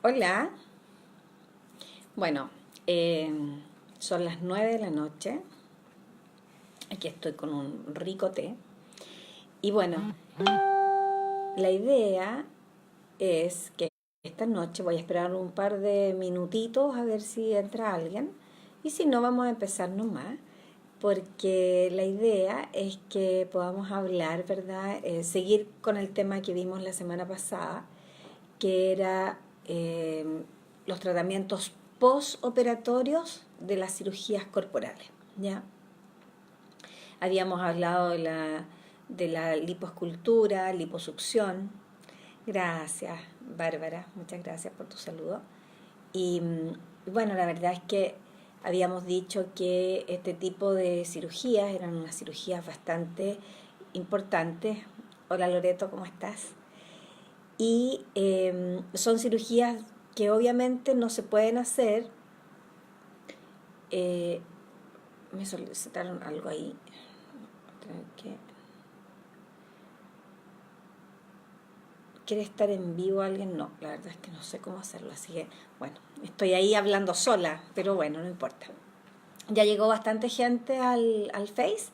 Hola, bueno, eh, son las 9 de la noche, aquí estoy con un rico té y bueno, la idea es que esta noche voy a esperar un par de minutitos a ver si entra alguien y si no vamos a empezar nomás porque la idea es que podamos hablar, ¿verdad? Seguir con el tema que vimos la semana pasada, que era los tratamientos postoperatorios de las cirugías corporales. ¿Ya? Habíamos hablado de la lipoescultura, liposucción. Gracias, Bárbara, muchas gracias por tu saludo. Y bueno, la verdad es que habíamos dicho que este tipo de cirugías eran unas cirugías bastante importantes. Hola Loreto, ¿cómo estás? Y son cirugías que obviamente no se pueden hacer. eh, Me solicitaron algo ahí. que- ¿Quiere estar en vivo alguien? No, la verdad es que no sé cómo hacerlo, así que bueno, estoy ahí hablando sola, pero bueno, no importa. Ya llegó bastante gente al Face,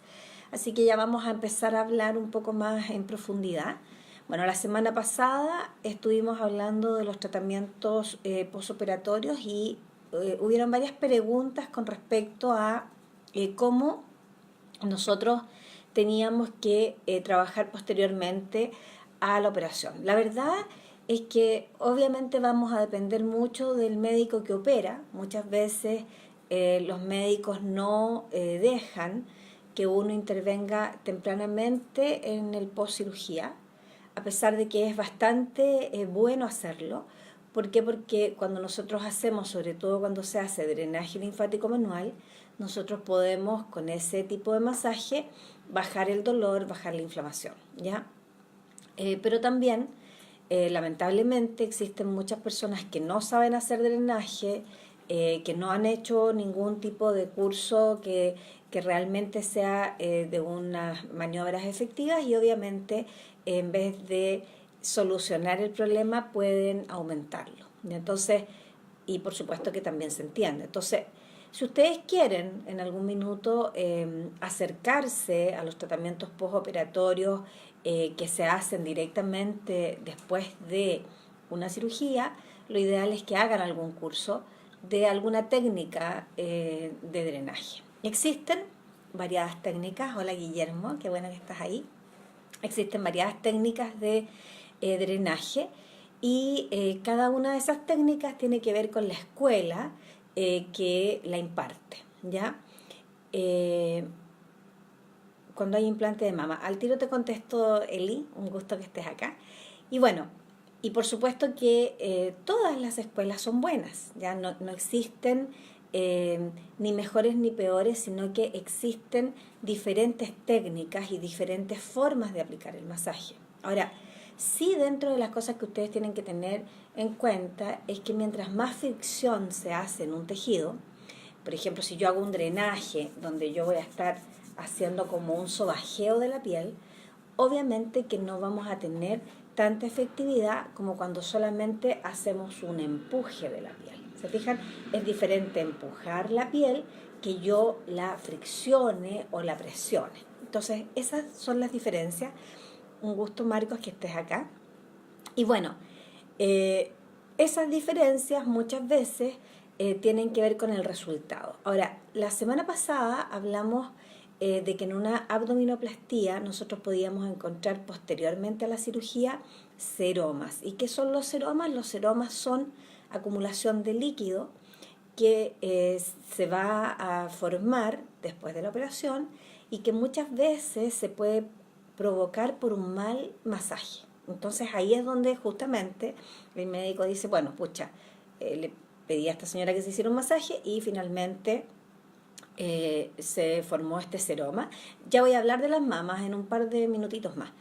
así que ya vamos a empezar a hablar un poco más en profundidad. Bueno, la semana pasada estuvimos hablando de los tratamientos posoperatorios y hubieron varias preguntas con respecto a cómo nosotros teníamos que trabajar posteriormente a la operación. La verdad es que obviamente vamos a depender mucho del médico que opera. Muchas veces los médicos no dejan que uno intervenga tempranamente en el post-cirugía, a pesar de que es bastante bueno hacerlo. ¿Por qué? Porque cuando nosotros hacemos, sobre todo cuando se hace drenaje linfático manual, nosotros podemos con ese tipo de masaje bajar el dolor, bajar la inflamación, ¿ya? Pero también, lamentablemente, existen muchas personas que no saben hacer drenaje, que no han hecho ningún tipo de curso que realmente sea de unas maniobras efectivas y obviamente en vez de solucionar el problema pueden aumentarlo. Entonces, y por supuesto que también se entiende. Entonces, si ustedes quieren en algún minuto acercarse a los tratamientos postoperatorios que se hacen directamente después de una cirugía, lo ideal es que hagan algún curso de alguna técnica de drenaje. Existen variadas técnicas. Hola Guillermo, qué bueno que estás ahí. Existen variadas técnicas de drenaje y cada una de esas técnicas tiene que ver con la escuela que la imparte, ¿ya? Eh, Cuando hay implante de mama. Al tiro te contesto, Eli, un gusto que estés acá. Y bueno, y por supuesto que todas las escuelas son buenas, ya no existen ni mejores ni peores, sino que existen diferentes técnicas y diferentes formas de aplicar el masaje. Ahora, sí, dentro de las cosas que ustedes tienen que tener en cuenta es que mientras más fricción se hace en un tejido, por ejemplo, si yo hago un drenaje donde yo voy a estar haciendo como un sobajeo de la piel, obviamente que no vamos a tener tanta efectividad como cuando solamente hacemos un empuje de la piel. ¿Se fijan? Es diferente empujar la piel que yo la friccione o la presione. Entonces, esas son las diferencias. Un gusto, Marcos, que estés acá. Y bueno, eh, esas diferencias muchas veces tienen que ver con el resultado. Ahora, la semana pasada hablamos de que en una abdominoplastía nosotros podíamos encontrar posteriormente a la cirugía seromas. ¿Y qué son los seromas? Los seromas son acumulación de líquido que se va a formar después de la operación y que muchas veces se puede provocar por un mal masaje. Entonces ahí es donde justamente el médico dice, bueno, pucha, le pedí a esta señora que se hiciera un masaje y finalmente se formó este seroma. Ya voy a hablar de las mamas en un par de minutitos más.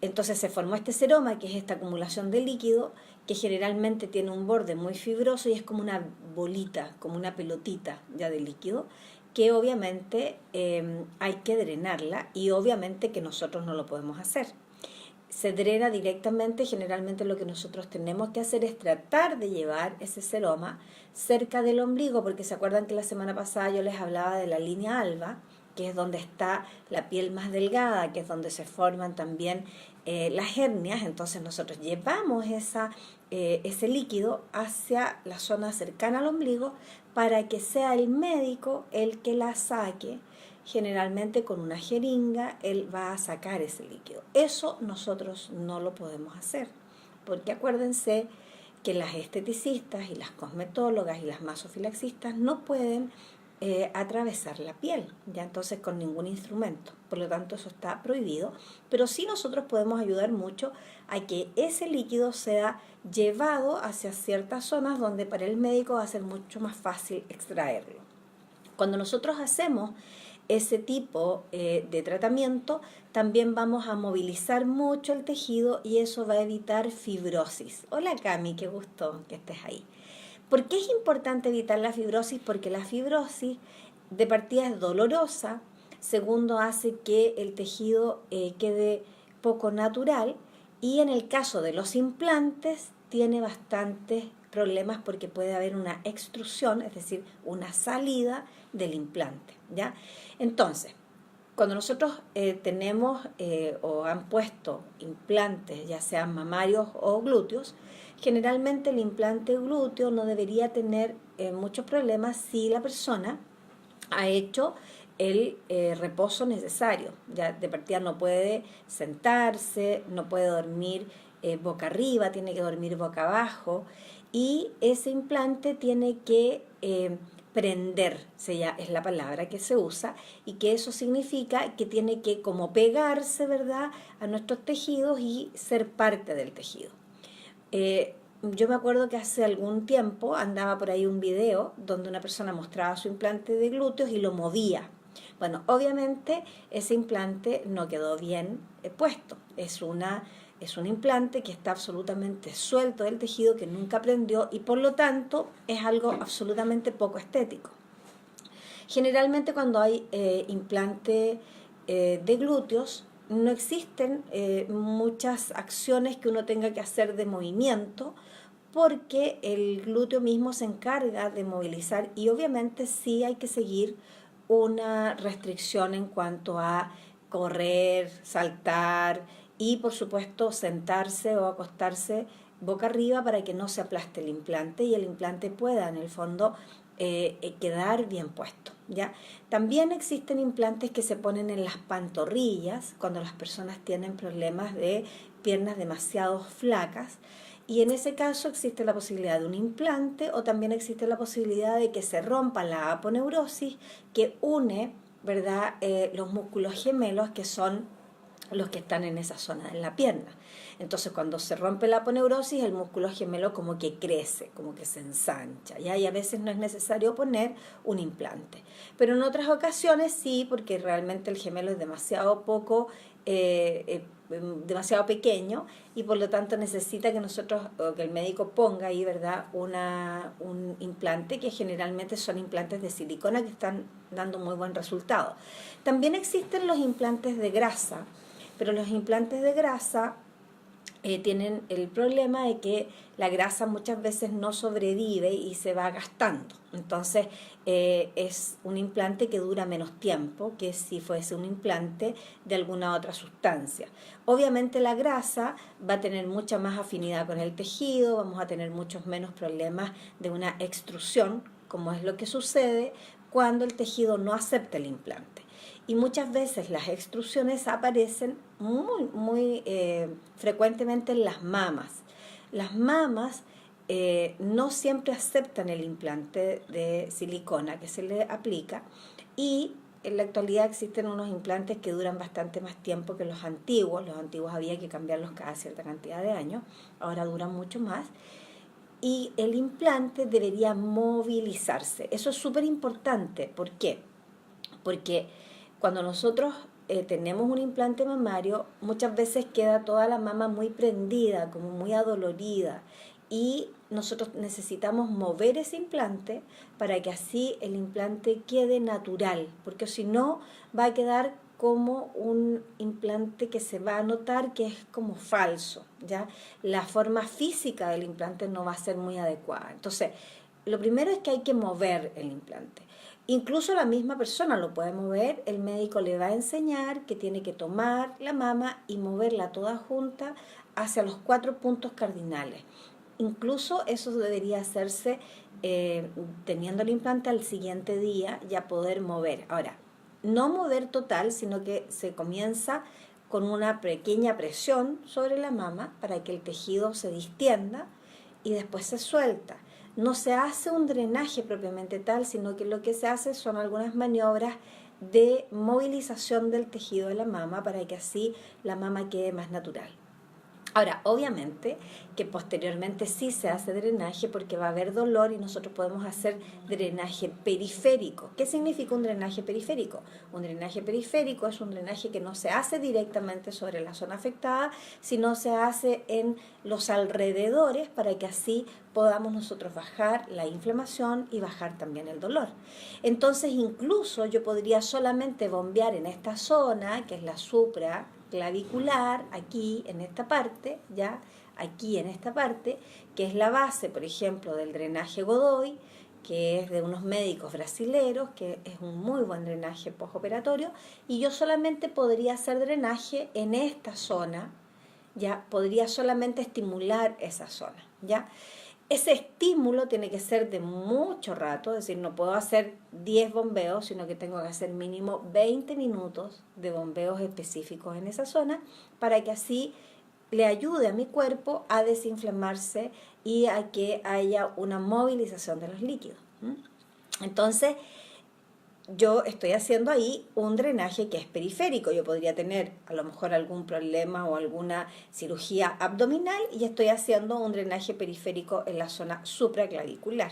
Entonces se formó este seroma, que es esta acumulación de líquido, que generalmente tiene un borde muy fibroso y es como una bolita, como una pelotita ya de líquido, que obviamente hay que drenarla y obviamente que nosotros no lo podemos hacer. se drena directamente. Generalmente lo que nosotros tenemos que hacer es tratar de llevar ese seroma cerca del ombligo, porque se acuerdan que la semana pasada yo les hablaba de la línea alba, que es donde está la piel más delgada, que es donde se forman también las hernias. Entonces nosotros llevamos ese líquido hacia la zona cercana al ombligo para que sea el médico el que la saque. Generalmente con una jeringa él va a sacar ese líquido. Eso nosotros no lo podemos hacer, porque acuérdense que las esteticistas y las cosmetólogas y las masofilaxistas no pueden atravesar la piel, ya entonces con ningún instrumento. Por lo tanto, eso está prohibido, pero sí nosotros podemos ayudar mucho a que ese líquido sea llevado hacia ciertas zonas donde para el médico va a ser mucho más fácil extraerlo. Cuando nosotros hacemos ese tipo de tratamiento, también vamos a movilizar mucho el tejido y eso va a evitar fibrosis. Hola Cami, qué gusto que estés ahí. ¿Por qué es importante evitar la fibrosis? Porque la fibrosis de partida es dolorosa, segundo hace que el tejido quede poco natural, y en el caso de los implantes tiene bastantes problemas porque puede haber una extrusión, es decir, una salida del implante, ¿ya? Entonces, cuando nosotros tenemos o han puesto implantes, ya sean mamarios o glúteos, generalmente el implante glúteo no debería tener muchos problemas si la persona ha hecho el reposo necesario. Ya de partida no puede sentarse, no puede dormir boca arriba, tiene que dormir boca abajo, y ese implante tiene que prender, es la palabra que se usa, y que eso significa que tiene que como pegarse, ¿verdad?, a nuestros tejidos y ser parte del tejido. Yo me acuerdo que hace algún tiempo andaba por ahí un video donde una persona mostraba su implante de glúteos y lo movía. Bueno, obviamente ese implante no quedó bien puesto. Es un implante que está absolutamente suelto del tejido, que nunca prendió, y por lo tanto es algo absolutamente poco estético. Generalmente cuando hay implante de glúteos, no existen muchas acciones que uno tenga que hacer de movimiento, porque el glúteo mismo se encarga de movilizar, y obviamente sí hay que seguir una restricción en cuanto a correr, saltar y por supuesto sentarse o acostarse boca arriba para que no se aplaste el implante y el implante pueda en el fondo quedar bien puesto, ¿ya? También existen implantes que se ponen en las pantorrillas cuando las personas tienen problemas de piernas demasiado flacas, y en ese caso existe la posibilidad de un implante, o también existe la posibilidad de que se rompa la aponeurosis que une, ¿verdad?, los músculos gemelos, que son los que están en esa zona de la pierna. Entonces cuando se rompe la aponeurosis, el músculo gemelo como que crece, como que se ensancha, ¿ya? Y a veces no es necesario poner un implante, pero en otras ocasiones sí, porque realmente el gemelo es demasiado demasiado pequeño, y por lo tanto necesita que nosotros, o que el médico ponga ahí, ¿verdad?, un implante, que generalmente son implantes de silicona que están dando muy buen resultado. También existen los implantes de grasa, pero los implantes de grasa tienen el problema de que la grasa muchas veces no sobrevive y se va gastando. Entonces es un implante que dura menos tiempo que si fuese un implante de alguna otra sustancia. Obviamente la grasa va a tener mucha más afinidad con el tejido, vamos a tener muchos menos problemas de una extrusión, como es lo que sucede cuando el tejido no acepta el implante. Y muchas veces las extrusiones aparecen muy frecuentemente en las mamas. Las mamas no siempre aceptan el implante de silicona que se le aplica, y en la actualidad existen unos implantes que duran bastante más tiempo que los antiguos. Los antiguos había que cambiarlos cada cierta cantidad de años, ahora duran mucho más. Y el implante debería movilizarse. Eso es súper importante. ¿Por qué? Porque cuando nosotros tenemos un implante mamario, muchas veces queda toda la mama muy prendida, como muy adolorida, y nosotros necesitamos mover ese implante para que así el implante quede natural, porque si no va a quedar como un implante que se va a notar que es como falso, ¿ya? La forma física del implante no va a ser muy adecuada. Entonces, lo primero es que hay que mover el implante. Incluso la misma persona lo puede mover, el médico le va a enseñar que tiene que tomar la mama y moverla toda junta hacia los 4 puntos cardinales. Incluso eso debería hacerse teniendo el implante al siguiente día, ya poder mover. Ahora, no mover total, sino que se comienza con una pequeña presión sobre la mama para que el tejido se distienda y después se suelta. No se hace un drenaje propiamente tal, sino que lo que se hace son algunas maniobras de movilización del tejido de la mama para que así la mama quede más natural. Ahora, obviamente que posteriormente sí se hace drenaje porque va a haber dolor y nosotros podemos hacer drenaje periférico. ¿Qué significa un drenaje periférico? Un drenaje periférico es un drenaje que no se hace directamente sobre la zona afectada, sino se hace en los alrededores para que así podamos nosotros bajar la inflamación y bajar también el dolor. Entonces, incluso yo podría solamente bombear en esta zona, que es la supraclavicular, aquí en esta parte, ya, aquí en esta parte, que es la base, por ejemplo, del drenaje Godoy, que es de unos médicos brasileros, que es un muy buen drenaje postoperatorio, y yo solamente podría hacer drenaje en esta zona, ya, podría solamente estimular esa zona, ya. Ese estímulo tiene que ser de mucho rato, es decir, no puedo hacer 10 bombeos, sino que tengo que hacer mínimo 20 minutos de bombeos específicos en esa zona para que así le ayude a mi cuerpo a desinflamarse y a que haya una movilización de los líquidos. Entonces, yo estoy haciendo ahí un drenaje que es periférico. Yo podría tener a lo mejor algún problema o alguna cirugía abdominal y estoy haciendo un drenaje periférico en la zona supraclavicular.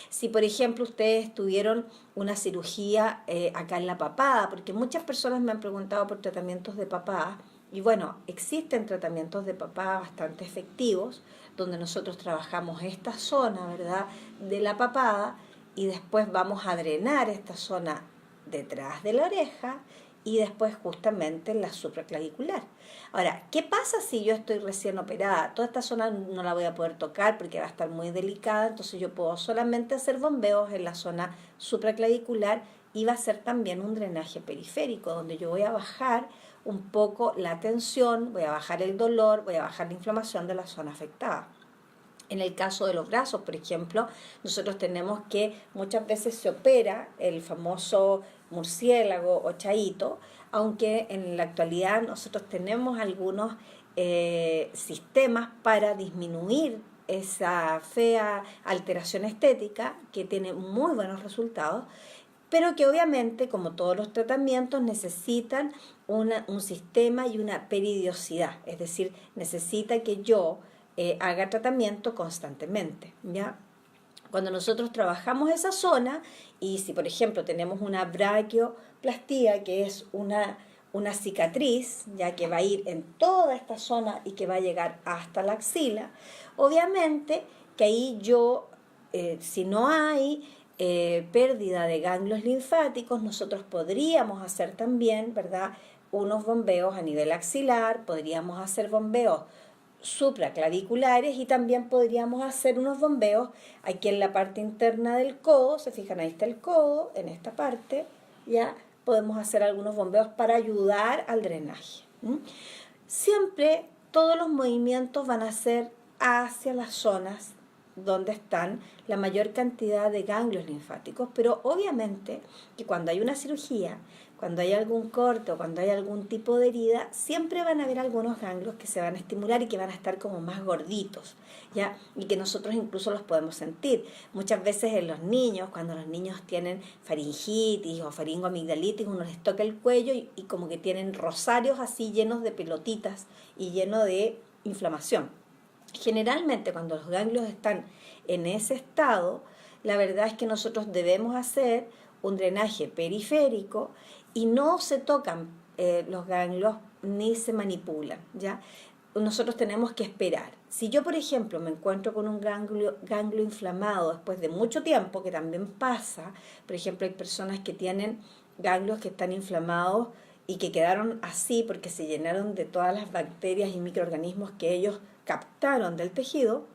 Si, por ejemplo, ustedes tuvieron una cirugía acá en la papada, porque muchas personas me han preguntado por tratamientos de papada, y bueno, existen tratamientos de papada bastante efectivos, donde nosotros trabajamos esta zona, ¿verdad?, de la papada, y después vamos a drenar esta zona detrás de la oreja y después justamente en la supraclavicular. Ahora, ¿qué pasa si yo estoy recién operada? Toda esta zona no la voy a poder tocar porque va a estar muy delicada, entonces yo puedo solamente hacer bombeos en la zona supraclavicular y va a ser también un drenaje periférico, donde yo voy a bajar un poco la tensión, voy a bajar el dolor, voy a bajar la inflamación de la zona afectada. En el caso de los brazos, por ejemplo, nosotros tenemos que muchas veces se opera el famoso murciélago o chaíto, aunque en la actualidad nosotros tenemos algunos sistemas para disminuir esa fea alteración estética que tiene muy buenos resultados, pero que obviamente, como todos los tratamientos, necesitan un sistema y una periodicidad, es decir, necesita que yo haga tratamiento constantemente, ¿ya? Cuando nosotros trabajamos esa zona, y si por ejemplo tenemos una braquioplastía, que es una cicatriz, ya que va a ir en toda esta zona y que va a llegar hasta la axila, obviamente que ahí yo, si no hay pérdida de ganglios linfáticos, nosotros podríamos hacer también, ¿verdad?, unos bombeos a nivel axilar, podríamos hacer bombeos supraclaviculares y también podríamos hacer unos bombeos aquí en la parte interna del codo. Se fijan, ahí está el codo, en esta parte ya podemos hacer algunos bombeos para ayudar al drenaje. Siempre todos los movimientos van a ser hacia las zonas donde están la mayor cantidad de ganglios linfáticos, pero obviamente que cuando hay una cirugía, cuando hay algún corte o cuando hay algún tipo de herida, siempre van a haber algunos ganglios que se van a estimular y que van a estar como más gorditos, ¿ya? Y que nosotros incluso los podemos sentir. Muchas veces en los niños, cuando los niños tienen faringitis o faringoamigdalitis, uno les toca el cuello y como que tienen rosarios así llenos de pelotitas y llenos de inflamación. Generalmente cuando los ganglios están en ese estado, la verdad es que nosotros debemos hacer un drenaje periférico y no se tocan los ganglios ni se manipulan, ¿ya? Nosotros tenemos que esperar. Si yo, por ejemplo, me encuentro con un ganglio inflamado después de mucho tiempo, que también pasa, por ejemplo, hay personas que tienen ganglios que están inflamados y que quedaron así porque se llenaron de todas las bacterias y microorganismos que ellos captaron del tejido,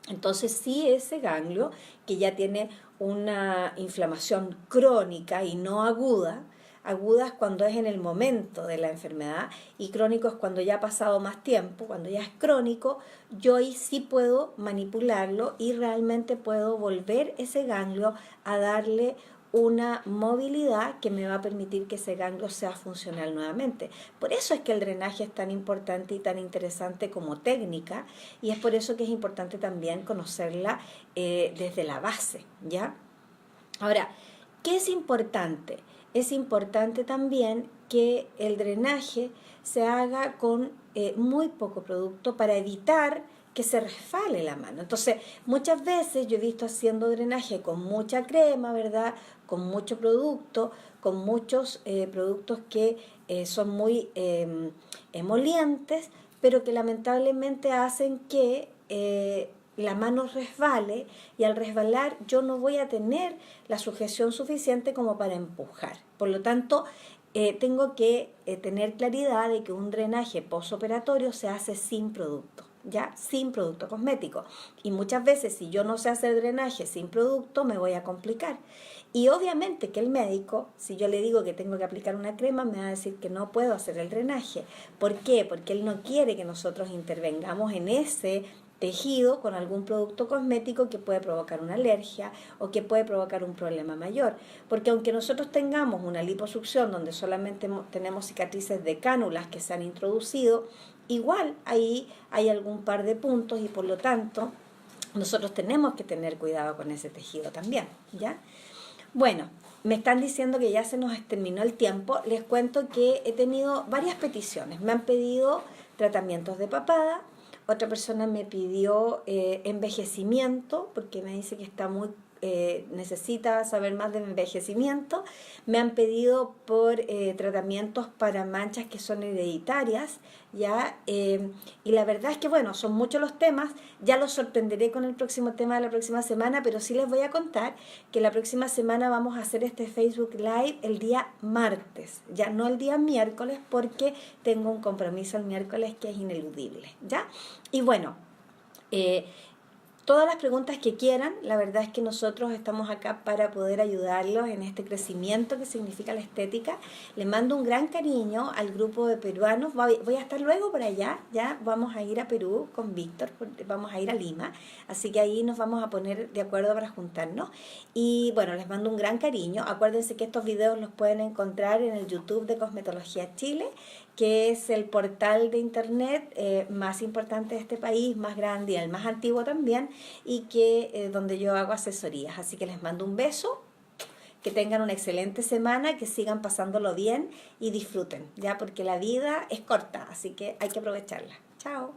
entonces sí ese ganglio que ya tiene una inflamación crónica y no aguda, aguda es cuando es en el momento de la enfermedad y crónico es cuando ya ha pasado más tiempo, cuando ya es crónico, yo ahí sí puedo manipularlo y realmente puedo volver ese ganglio a darle una movilidad que me va a permitir que ese ganglio sea funcional nuevamente. Por eso es que el drenaje es tan importante y tan interesante como técnica y es por eso que es importante también conocerla desde la base, ¿ya? Ahora, ¿qué es importante? Es importante también que el drenaje se haga con muy poco producto para evitar que se resbale la mano. Entonces, muchas veces yo he visto haciendo drenaje con mucha crema, ¿verdad? Con mucho producto, con muchos productos que son muy emolientes, pero que lamentablemente hacen que la mano resbale y al resbalar yo no voy a tener la sujeción suficiente como para empujar. Por lo tanto, tengo que tener claridad de que un drenaje postoperatorio se hace sin producto, ¿ya? Sin producto cosmético. Y muchas veces si yo no sé hacer drenaje sin producto me voy a complicar. Y obviamente que el médico, si yo le digo que tengo que aplicar una crema, me va a decir que no puedo hacer el drenaje. ¿Por qué? Porque él no quiere que nosotros intervengamos en ese tejido con algún producto cosmético que puede provocar una alergia o que puede provocar un problema mayor. Porque aunque nosotros tengamos una liposucción donde solamente tenemos cicatrices de cánulas que se han introducido, igual ahí hay algún par de puntos y por lo tanto nosotros tenemos que tener cuidado con ese tejido también, ¿ya? Bueno, me están diciendo que ya se nos terminó el tiempo. Les cuento que he tenido varias peticiones. Me han pedido tratamientos de papada. Otra persona me pidió envejecimiento, porque me dice que está muy necesita saber más de envejecimiento. Me han pedido por tratamientos para manchas que son hereditarias, ¿ya? Y la verdad es que, bueno, son muchos los temas. Ya los sorprenderé con el próximo tema de la próxima semana, pero sí les voy a contar que la próxima semana vamos a hacer este Facebook Live el día martes, ya no el día miércoles, porque tengo un compromiso el miércoles que es ineludible, ¿ya? Y bueno, todas las preguntas que quieran, la verdad es que nosotros estamos acá para poder ayudarlos en este crecimiento que significa la estética. Les mando un gran cariño al grupo de peruanos. Voy a estar luego por allá, ya vamos a ir a Perú con Víctor, vamos a ir a Lima, así que ahí nos vamos a poner de acuerdo para juntarnos. Y bueno, les mando un gran cariño. Acuérdense que estos videos los pueden encontrar en el YouTube de Cosmetología Chile, que es el portal de internet más importante de este país, más grande y el más antiguo también, y que donde yo hago asesorías. Así que les mando un beso, que tengan una excelente semana, que sigan pasándolo bien y disfruten, ya, porque la vida es corta, así que hay que aprovecharla. Chao.